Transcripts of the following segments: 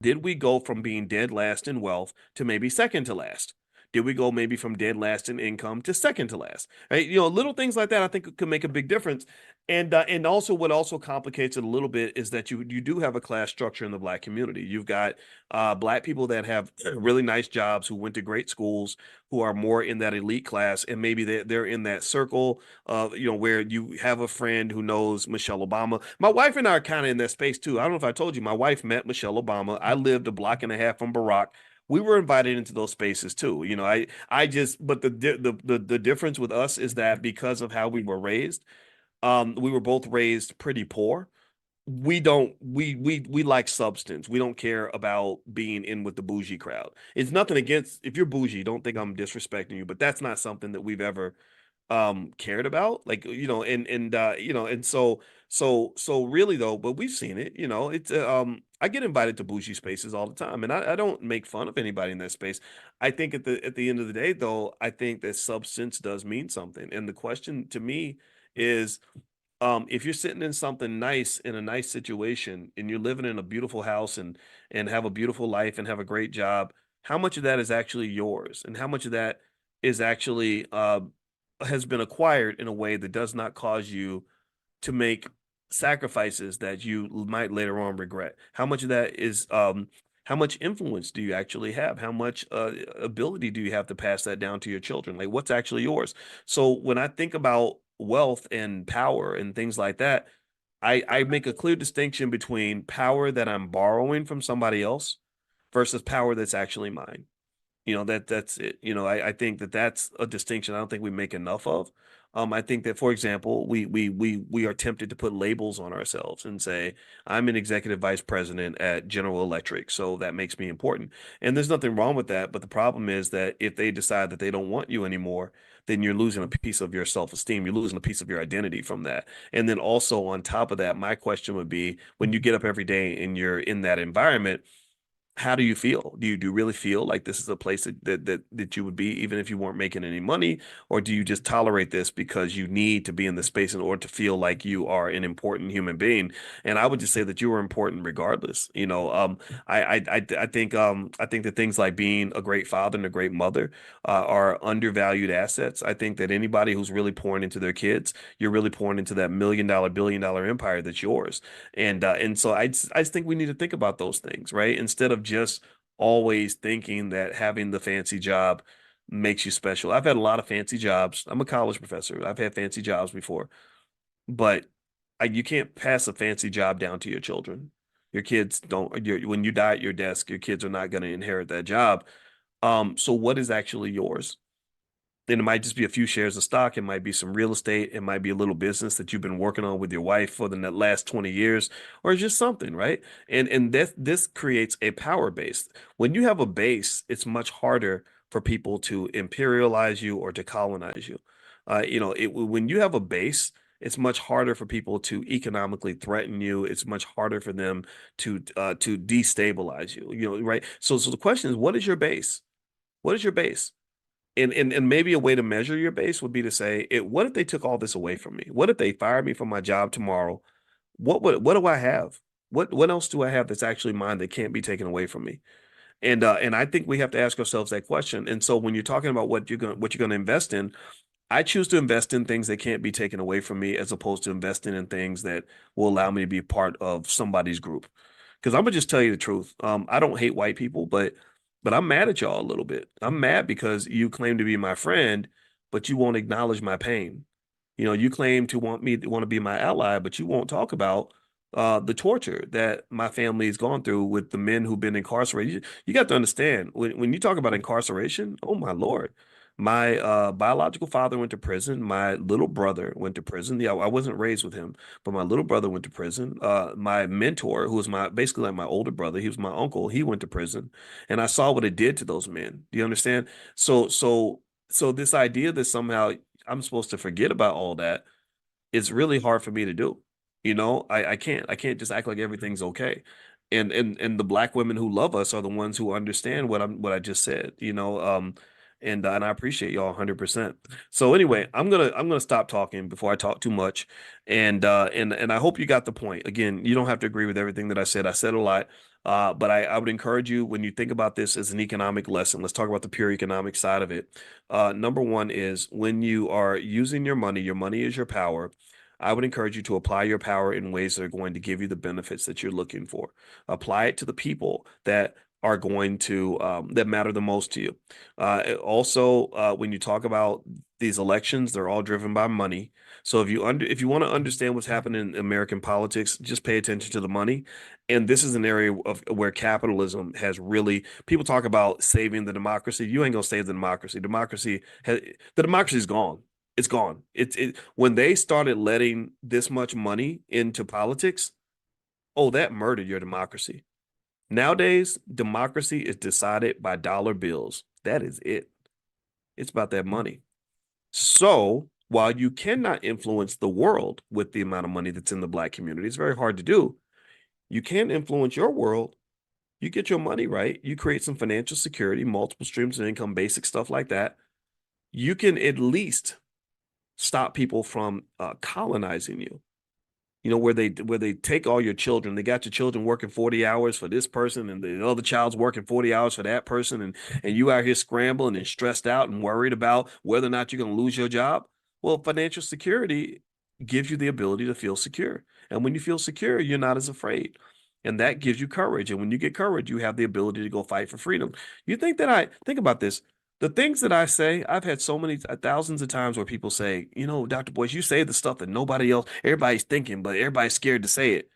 Did we go from being dead last in wealth to maybe second to last? Did we go maybe from dead last in income to second to last? Right? Little things like that I think could make a big difference. And also what also complicates it a little bit is that you do have a class structure in the Black community. You've got Black people that have really nice jobs, who went to great schools, who are more in that elite class, and maybe they're in that circle of, where you have a friend who knows Michelle Obama. My wife and I are kind of in that space too. I don't know if I told you, my wife met Michelle Obama. I lived a block and a half from Barack. We were invited into those spaces too. I just, but the difference with us is that because of how we were raised, we were both raised pretty poor. We like substance. We don't care about being in with the bougie crowd. It's nothing against, if you're bougie, don't think I'm disrespecting you, but that's not something that we've ever cared about, like, and so really though, but we've seen it. It's I get invited to bougie spaces all the time, and I don't make fun of anybody in that space. I think at the end of the day though, I think that substance does mean something, and the question to me is, if you're sitting in something nice, in a nice situation, and you're living in a beautiful house, and have a beautiful life and have a great job, how much of that is actually yours, and how much of that is actually has been acquired in a way that does not cause you to make sacrifices that you might later on regret? How much of that is how much influence do you actually have? How much ability do you have to pass that down to your children? Like, what's actually yours? So when I think about wealth and power and things like that, I make a clear distinction between power that I'm borrowing from somebody else versus power that's actually mine. That's it. I think that that's a distinction I don't think we make enough of. I think that, for example, we are tempted to put labels on ourselves and say, I'm an executive vice president at General Electric, so that makes me important. And there's nothing wrong with that, but the problem is that if they decide that they don't want you anymore, then you're losing a piece of your self-esteem. You're losing a piece of your identity from that. And then also on top of that, my question would be, when you get up every day and you're in that environment, how do you feel? Do you really feel like this is a place that you would be even if you weren't making any money? Or do you just tolerate this because you need to be in the space in order to feel like you are an important human being? And I would just say that you are important regardless. I think that things like being a great father and a great mother are undervalued assets. I think that anybody who's really pouring into their kids, you're really pouring into that $1 million, $1 billion empire that's yours. And so I just think we need to think about those things, right? Instead of just always thinking that having the fancy job makes you special. I've had a lot of fancy jobs. I'm a college professor. I've had fancy jobs before, but you can't pass a fancy job down to your children. Your kids don't, when you die at your desk, your kids are not going to inherit that job. So what is actually yours? Then it might just be a few shares of stock. It might be some real estate. It might be a little business that you've been working on with your wife for the last 20 years, or just something, right? And this creates a power base. When you have a base, it's much harder for people to imperialize you or to colonize you. When you have a base, it's much harder for people to economically threaten you. It's much harder for them to destabilize you. Right? So the question is, what is your base? What is your base? And maybe a way to measure your base would be to say, what if they took all this away from me? What if they fired me from my job tomorrow? What do I have? What else do I have that's actually mine that can't be taken away from me? And I think we have to ask ourselves that question. And so when you're talking about what you're going to invest in, I choose to invest in things that can't be taken away from me, as opposed to investing in things that will allow me to be part of somebody's group. Because I'm gonna just tell you the truth. I don't hate white people, but I'm mad at y'all a little bit. I'm mad because you claim to be my friend, but you won't acknowledge my pain. You claim to want to be my ally, but you won't talk about the torture that my family has gone through with the men who've been incarcerated. You got to understand, when you talk about incarceration, oh my Lord. My biological father went to prison. My little brother went to prison. Yeah, I wasn't raised with him, but my little brother went to prison. My mentor, who was my basically like my older brother, he was my uncle. He went to prison, and I saw what it did to those men. Do you understand? So this idea that somehow I'm supposed to forget about all that, it's really hard for me to do. I can't just act like everything's okay. And the black women who love us are the ones who understand what I just said. And I appreciate y'all 100%. So anyway, I'm gonna stop talking before I talk too much, and I hope you got the point. Again, you don't have to agree with everything that I said. I said a lot, but I would encourage you when you think about this as an economic lesson. Let's talk about the pure economic side of it. Number one is when you are using your money is your power. I would encourage you to apply your power in ways that are going to give you the benefits that you're looking for. Apply it to the people that are going to that matter the most to you. Also, when you talk about these elections, they're all driven by money. So if you want to understand what's happening in American politics, just pay attention to the money. And this is an area of where capitalism has really people talk about saving the democracy. You ain't gonna save the democracy. The democracy is gone. It's gone. It when they started letting this much money into politics, oh, that murdered your democracy. Nowadays, democracy is decided by dollar bills. That is it. It's about that money. So while you cannot influence the world with the amount of money that's in the black community, it's very hard to do. You can influence your world. You get your money right. You create some financial security, multiple streams of income, basic stuff like that. You can at least stop people from colonizing you. Where they take all your children. They got your children working 40 hours for this person, and the other child's working 40 hours for that person, and you out here scrambling and stressed out and worried about whether or not you're going to lose your job. Well, financial security gives you the ability to feel secure. And when you feel secure, you're not as afraid. And that gives you courage. And when you get courage, you have the ability to go fight for freedom. You think that I think about this. The things that I say, I've had so many thousands of times where people say, Dr. Boyce, you say the stuff that nobody else, everybody's thinking, but everybody's scared to say it.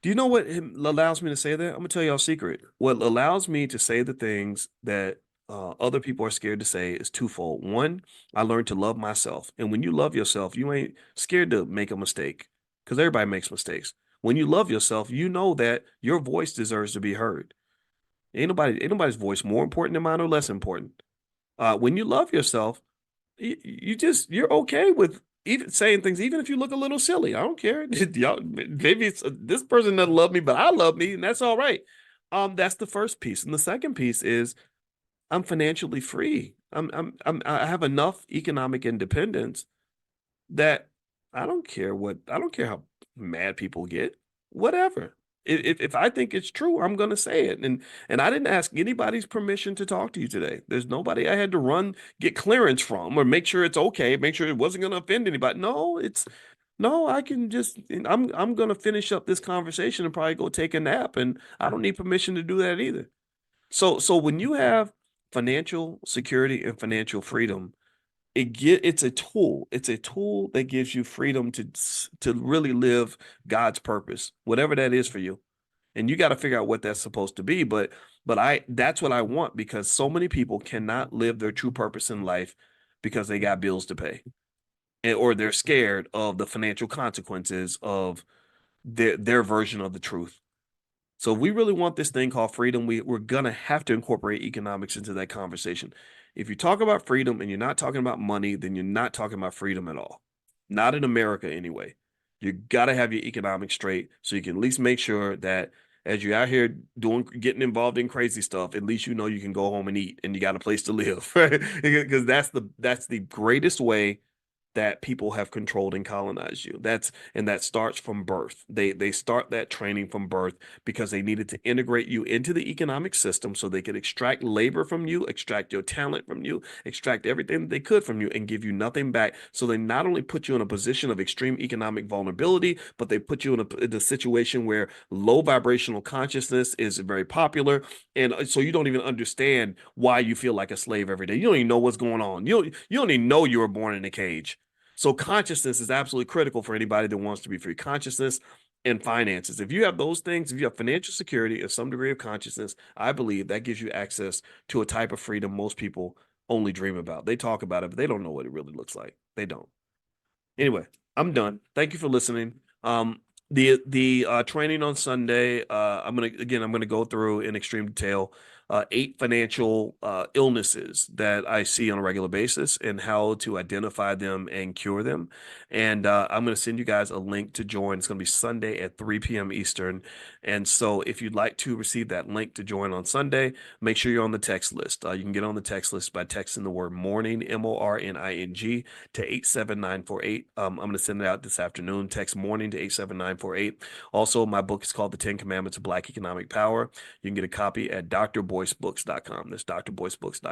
Do you know what allows me to say that? I'm gonna tell y'all a secret. What allows me to say the things that other people are scared to say is twofold. One, I learned to love myself, and when you love yourself, you ain't scared to make a mistake because everybody makes mistakes. When you love yourself, you know that your voice deserves to be heard. Ain't nobody's voice more important than mine or less important. When you love yourself, you're okay with even saying things, even if you look a little silly. I don't care. Y'all, maybe this person doesn't love me, but I love me, and that's all right. That's the first piece, and the second piece is I'm financially free. I have enough economic independence that I don't care how mad people get. Whatever. If I think it's true, I'm gonna say it. And I didn't ask anybody's permission to talk to you today. There's nobody I had to run get clearance from or make sure it's okay, make sure it wasn't gonna offend anybody. No, I can just I'm gonna finish up this conversation and probably go take a nap, and I don't need permission to do that either. So when you have financial security and financial freedom, it's a tool. It's a tool that gives you freedom to really live God's purpose, whatever that is for you. And you got to figure out what that's supposed to be. But I that's what I want because so many people cannot live their true purpose in life because they got bills to pay. Or they're scared of the financial consequences of their version of the truth. So if we really want this thing called freedom, we're gonna have to incorporate economics into that conversation. If you talk about freedom and you're not talking about money, then you're not talking about freedom at all. Not in America anyway. You gotta have your economics straight so you can at least make sure that as you're out here getting involved in crazy stuff, at least you know you can go home and eat and you got a place to live. Right? Because that's the greatest way that people have controlled and colonized you. That starts from birth. They start that training from birth because they needed to integrate you into the economic system so they could extract labor from you, extract your talent from you, extract everything that they could from you and give you nothing back. So they not only put you in a position of extreme economic vulnerability, but they put you in a situation where low vibrational consciousness is very popular. And so you don't even understand why you feel like a slave every day. You don't even know what's going on. You don't even know you were born in a cage. So consciousness is absolutely critical for anybody that wants to be free. Consciousness and finances. If you have those things, if you have financial security and some degree of consciousness, I believe that gives you access to a type of freedom most people only dream about. They talk about it, but they don't know what it really looks like. They don't. Anyway, I'm done. Thank you for listening. The training on Sunday, I'm gonna go through in extreme detail eight financial illnesses that I see on a regular basis and how to identify them and cure them. And I'm going to send you guys a link to join. It's going to be Sunday at 3 p.m. Eastern. And so if you'd like to receive that link to join on Sunday, make sure you're on the text list. You can get on the text list by texting the word morning, MORNING, to 87948. I'm going to send it out this afternoon. Text morning to 87948. Also, my book is called The 10 Commandments of Black Economic Power. You can get a copy at drboycebooks.com. That's drboycebooks.com.